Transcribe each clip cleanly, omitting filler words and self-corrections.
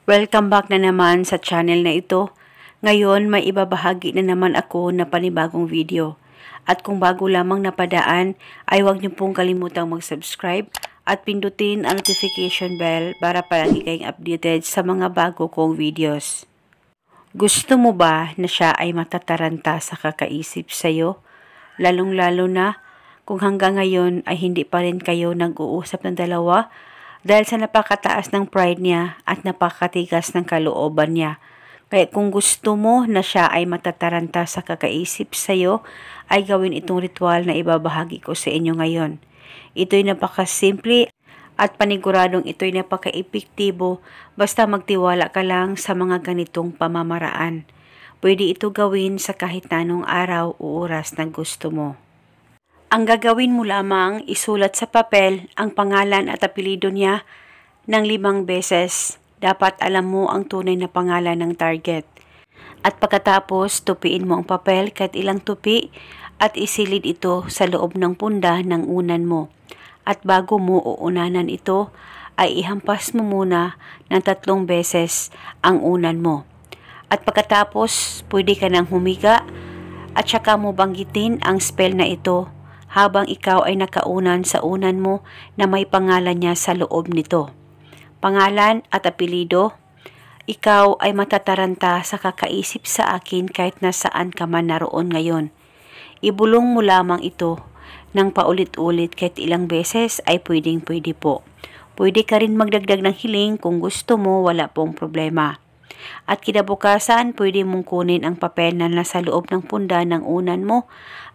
Welcome back na naman sa channel na ito. Ngayon may ibabahagi na naman ako na panibagong video. At kung bago lamang napadaan ay huwag niyo pong kalimutang mag-subscribe at pindutin ang notification bell para palagi kayong updated sa mga bago kong videos. Gusto mo ba na siya ay matataranta sa kakaisip sa'yo? Lalong-lalo na kung hanggang ngayon ay hindi pa rin kayo nag-uusap ng dalawa dahil sa napakataas ng pride niya at napakatigas ng kalooban niya. Kaya kung gusto mo na siya ay matataranta sa kakaisip sa'yo, ay gawin itong ritual na ibabahagi ko sa inyo ngayon. Ito'y napakasimple at paniguradong ito'y napaka-epektibo basta magtiwala ka lang sa mga ganitong pamamaraan. Pwede ito gawin sa kahit anong araw o oras na gusto mo. Ang gagawin mo lamang, isulat sa papel ang pangalan at apelyido niya ng 5 beses. Dapat alam mo ang tunay na pangalan ng target. At pagkatapos, tupiin mo ang papel kahit ilang tupi at isilid ito sa loob ng punda ng unan mo. At bago mo uunanan ito, ay ihampas mo muna ng 3 beses ang unan mo. At pagkatapos, pwede ka nang humiga at saka mo banggitin ang spell na ito habang ikaw ay nakaunan sa unan mo na may pangalan niya sa loob nito. Pangalan at apelyido, ikaw ay matataranta sa kakaisip sa akin kahit nasaan ka man naroon ngayon. Ibulong mo lamang ito ng paulit-ulit kahit ilang beses ay pwedeng-pwede po. Pwede ka rin magdagdag ng hiling kung gusto mo, wala pong problema. At kinabukasan, pwede mong kunin ang papel na nasa loob ng punda ng unan mo.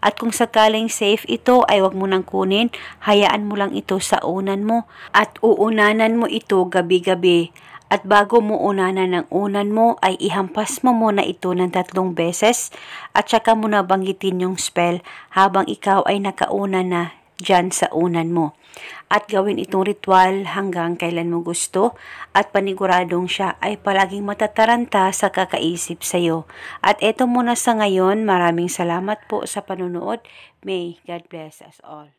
At kung sakaling safe ito, ay wag mo nang kunin, hayaan mo lang ito sa unan mo. At uunanan mo ito gabi-gabi. At bago mo unanan ng unan mo, ay ihampas mo muna ito ng 3 beses. At saka mo na banggitin yung spell habang ikaw ay nakauna na dyan sa unan mo. At gawin itong ritual hanggang kailan mo gusto at paniguradong siya ay palaging matataranta sa kakaisip sa'yo. At eto muna sa ngayon, maraming salamat po sa panonood. May God bless us all.